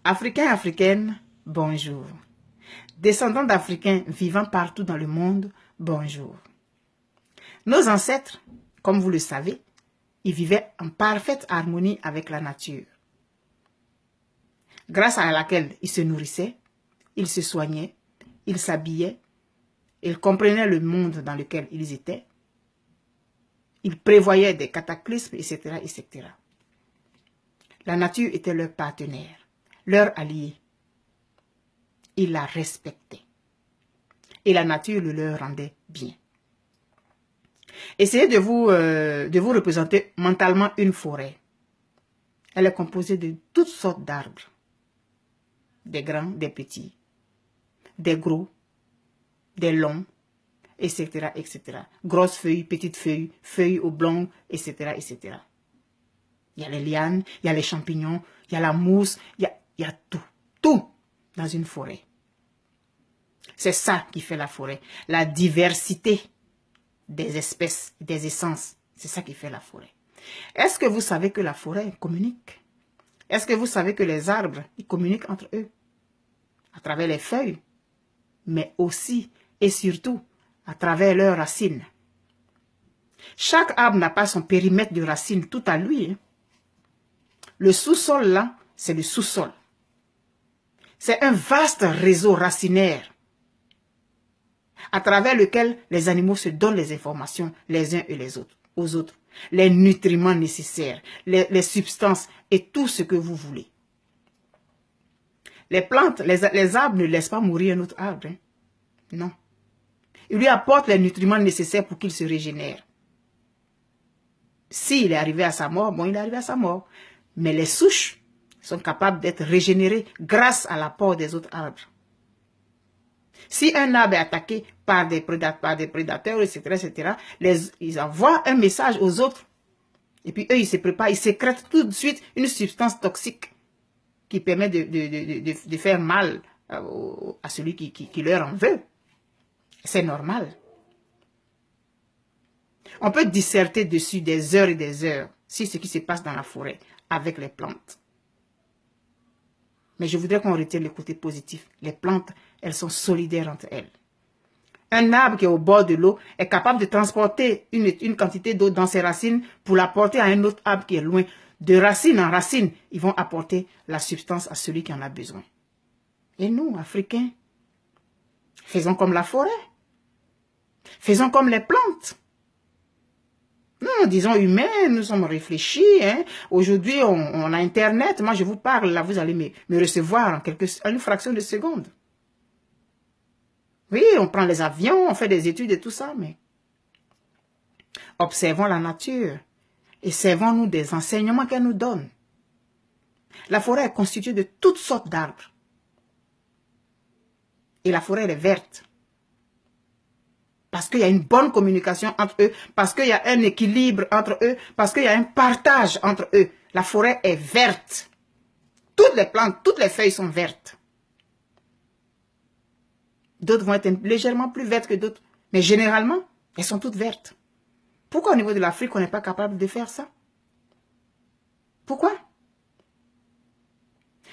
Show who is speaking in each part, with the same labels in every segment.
Speaker 1: Africains et Africaines, bonjour. Descendants d'Africains vivant partout dans le monde, bonjour. Nos ancêtres, comme vous le savez, ils vivaient en parfaite harmonie avec la nature, grâce à laquelle ils se nourrissaient, ils se soignaient, ils s'habillaient, ils comprenaient le monde dans lequel ils étaient, ils prévoyaient des cataclysmes, etc., etc. La nature était leur partenaire, leur allié. Ils la respectaient. Et la nature le leur rendait bien. Essayez de vous représenter mentalement une forêt. Elle est composée de toutes sortes d'arbres. Des grands, des petits, des gros, des longs, etc., etc. Grosses feuilles, petites feuilles, feuilles oblongues, etc., etc. Il y a les lianes, il y a les champignons, il y a la mousse, il y a tout dans une forêt. C'est ça qui fait la forêt. La diversité des espèces, des essences. C'est ça qui fait la forêt. Est-ce que vous savez que la forêt communique? Est-ce que vous savez que les arbres, ils communiquent entre eux? À travers les feuilles, mais aussi et surtout à travers leurs racines. Chaque arbre n'a pas son périmètre de racines tout à lui. Hein. Le sous-sol là, c'est le sous-sol. C'est un vaste réseau racinaire à travers lequel les animaux se donnent les informations les uns et les autres, aux autres. Les nutriments nécessaires, les substances et tout ce que vous voulez. Les plantes, les arbres ne laissent pas mourir un autre arbre. Hein. Non. Ils lui apportent les nutriments nécessaires pour qu'il se régénère. S'il est arrivé à sa mort, bon, il est arrivé à sa mort. Mais les souches sont capables d'être régénérées grâce à l'apport des autres arbres. Si un arbre est attaqué par des prédateurs, etc., ils envoient un message aux autres. Et puis eux, ils se préparent, ils sécrètent tout de suite une substance toxique qui permet de faire mal à celui qui leur en veut. C'est normal. On peut disserter dessus des heures et des heures sur ce qui se passe dans la forêt avec les plantes. Mais je voudrais qu'on retienne le côté positif. Les plantes, elles sont solidaires entre elles. Un arbre qui est au bord de l'eau est capable de transporter une quantité d'eau dans ses racines pour l'apporter à un autre arbre qui est loin. De racine en racine, ils vont apporter la substance à celui qui en a besoin. Et nous, Africains, faisons comme la forêt. Faisons comme les plantes. Nous, disons humains, nous sommes réfléchis. Hein. Aujourd'hui, on a Internet. Moi, je vous parle, là, vous allez me recevoir en une fraction de seconde. Oui, on prend les avions, on fait des études et tout ça, mais observons la nature et servons-nous des enseignements qu'elle nous donne. La forêt est constituée de toutes sortes d'arbres. Et la forêt, elle est verte. Parce qu'il y a une bonne communication entre eux, parce qu'il y a un équilibre entre eux, parce qu'il y a un partage entre eux. La forêt est verte. Toutes les plantes, toutes les feuilles sont vertes. D'autres vont être légèrement plus vertes que d'autres. Mais généralement, elles sont toutes vertes. Pourquoi au niveau de l'Afrique, on n'est pas capable de faire ça? Pourquoi?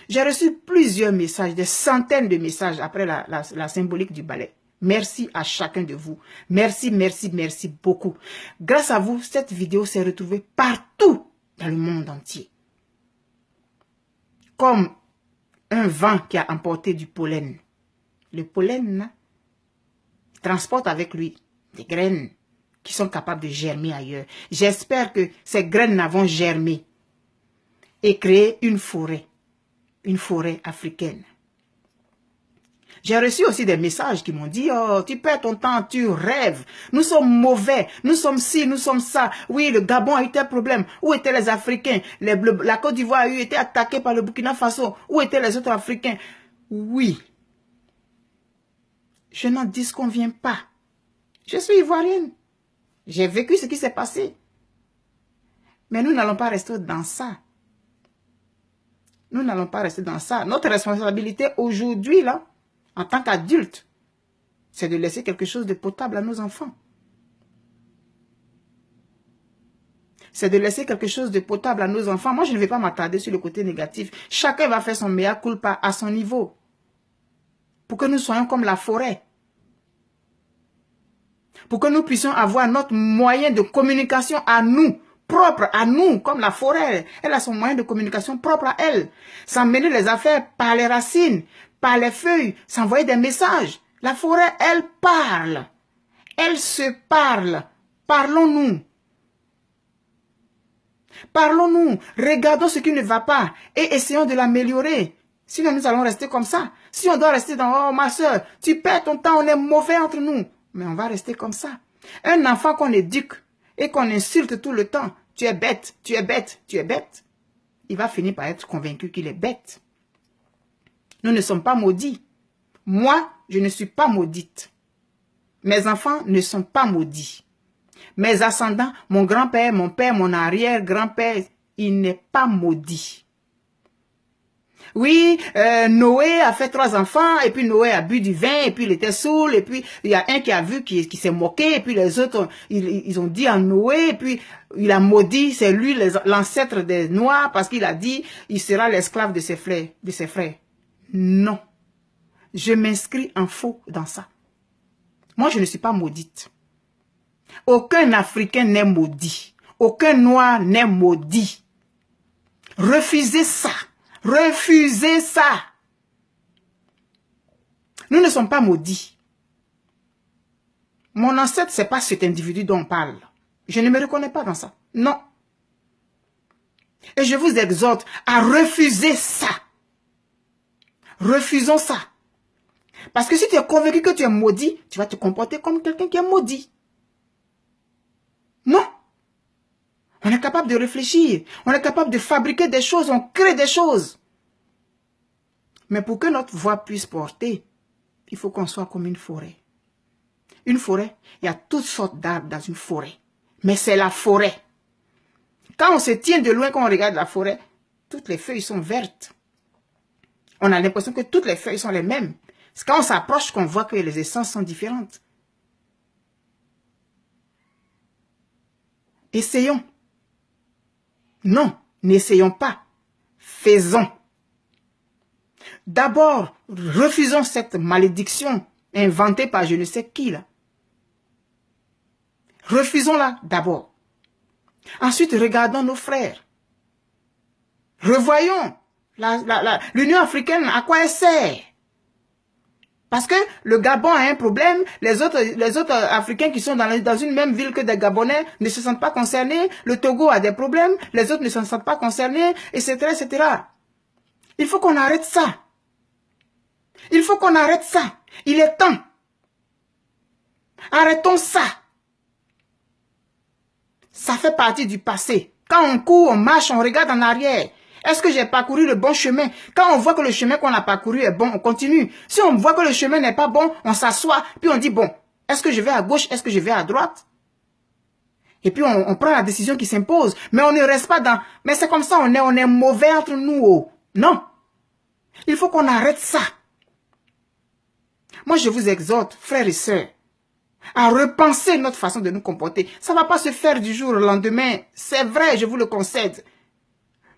Speaker 1: J'ai reçu plusieurs messages, des centaines de messages après la symbolique du ballet. Merci à chacun de vous. Merci, merci, merci beaucoup. Grâce à vous, cette vidéo s'est retrouvée partout dans le monde entier. Comme un vent qui a emporté du pollen. Le pollen transporte avec lui des graines qui sont capables de germer ailleurs. J'espère que ces graines vont germer et créer une forêt africaine. J'ai reçu aussi des messages qui m'ont dit « Oh, tu perds ton temps, tu rêves. Nous sommes mauvais, nous sommes ci, nous sommes ça. Oui, le Gabon a eu tel problème. Où étaient les Africains? La Côte d'Ivoire a été attaquée par le Burkina Faso. Où étaient les autres Africains? » Oui. Je n'en disconviens pas. Je suis ivoirienne. J'ai vécu ce qui s'est passé. Mais nous n'allons pas rester dans ça. Nous n'allons pas rester dans ça. Notre responsabilité aujourd'hui, là, en tant qu'adulte, c'est de laisser quelque chose de potable à nos enfants. c'est de laisser quelque chose de potable à nos enfants. Moi, je ne vais pas m'attarder sur le côté négatif. Chacun va faire son mea culpa à son niveau. Pour que nous soyons comme la forêt. Pour que nous puissions avoir notre moyen de communication à nous, propre à nous, comme la forêt. Elle a son moyen de communication propre à elle. S'emmener les affaires par les racines, par les feuilles, s'envoyer des messages. La forêt, elle parle. Elle se parle. Parlons-nous. Parlons-nous. Regardons ce qui ne va pas et essayons de l'améliorer. Sinon, nous allons rester comme ça. Si on doit rester dans « Oh, ma soeur, tu perds ton temps, on est mauvais entre nous. » Mais on va rester comme ça. Un enfant qu'on éduque et qu'on insulte tout le temps, « Tu es bête, tu es bête, tu es bête. » Il va finir par être convaincu qu'il est bête. Nous ne sommes pas maudits. Moi, je ne suis pas maudite. Mes enfants ne sont pas maudits. Mes ascendants, mon grand-père, mon père, mon arrière-grand-père, il n'est pas maudit. Oui, Noé a fait 3 enfants, et puis Noé a bu du vin, et puis il était saoul, et puis il y a un qui a vu, qui s'est moqué, et puis les autres, ils ont dit à Noé, et puis il a maudit, c'est lui l'ancêtre des Noirs, parce qu'il a dit, il sera l'esclave de ses frères. Non, je m'inscris en faux dans ça. Moi, je ne suis pas maudite. Aucun Africain n'est maudit. Aucun Noir n'est maudit. Refusez ça. Refusez ça. Nous ne sommes pas maudits. Mon ancêtre, ce n'est pas cet individu dont on parle. Je ne me reconnais pas dans ça. Non. Et je vous exhorte à refuser ça. Refusons ça. Parce que si tu es convaincu que tu es maudit, tu vas te comporter comme quelqu'un qui est maudit. Non. On est capable de réfléchir. On est capable de fabriquer des choses. On crée des choses. Mais pour que notre voix puisse porter, il faut qu'on soit comme une forêt. Une forêt, il y a toutes sortes d'arbres dans une forêt. Mais c'est la forêt. Quand on se tient de loin, quand on regarde la forêt, toutes les feuilles sont vertes. On a l'impression que toutes les feuilles sont les mêmes. C'est quand on s'approche qu'on voit que les essences sont différentes. Essayons. Non, n'essayons pas. Faisons. D'abord, refusons cette malédiction inventée par je ne sais qui là. Refusons-la d'abord. Ensuite, regardons nos frères. Revoyons l'Union africaine, à quoi elle sert. Parce que le Gabon a un problème, les autres Africains qui sont dans une même ville que des Gabonais ne se sentent pas concernés, le Togo a des problèmes, les autres ne se sentent pas concernés, etc., etc. Il faut qu'on arrête ça. Il faut qu'on arrête ça. Il est temps. Arrêtons ça. Ça fait partie du passé. Quand on court, on marche, on regarde en arrière. Est-ce que j'ai parcouru le bon chemin? Quand on voit que le chemin qu'on a parcouru est bon, on continue. Si on voit que le chemin n'est pas bon, on s'assoit, puis on dit, bon, est-ce que je vais à gauche, est-ce que je vais à droite? Et puis on prend la décision qui s'impose. Mais on ne reste pas dans, mais c'est comme ça, on est mauvais entre nous. Oh. Non. Il faut qu'on arrête ça. Moi, je vous exhorte, frères et sœurs, à repenser notre façon de nous comporter. Ça ne va pas se faire du jour au lendemain. C'est vrai, je vous le concède.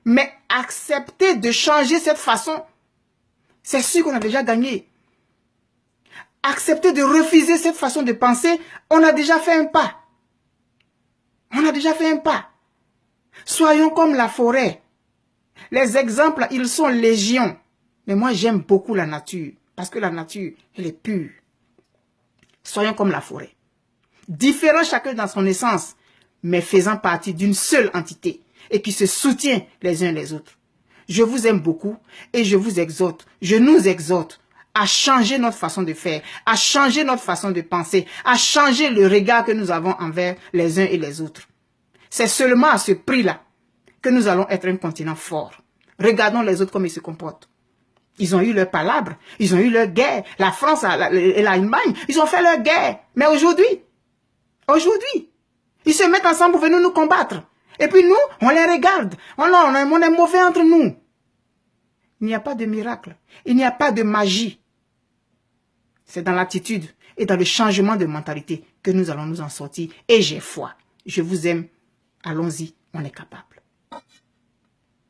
Speaker 1: Mais accepter de changer cette façon, c'est sûr qu'on a déjà gagné. Accepter de refuser cette façon de penser, on a déjà fait un pas. On a déjà fait un pas. Soyons comme la forêt. Les exemples, ils sont légion. Mais moi, j'aime beaucoup la nature. Parce que la nature, elle est pure. Soyons comme la forêt. Différents chacun dans son essence, mais faisant partie d'une seule entité. Et qui se soutient les uns les autres. Je vous aime beaucoup et je vous exhorte, je nous exhorte à changer notre façon de faire, à changer notre façon de penser, à changer le regard que nous avons envers les uns et les autres. C'est seulement à ce prix-là que nous allons être un continent fort. Regardons les autres comme ils se comportent. Ils ont eu leur palabre, ils ont eu leur guerre. La France et l'Allemagne, ils ont fait leur guerre. Mais aujourd'hui, ils se mettent ensemble pour venir nous combattre. Et puis nous, on les regarde. On est mauvais entre nous. Il n'y a pas de miracle. Il n'y a pas de magie. C'est dans l'attitude et dans le changement de mentalité que nous allons nous en sortir. Et j'ai foi. Je vous aime. Allons-y. on est capable.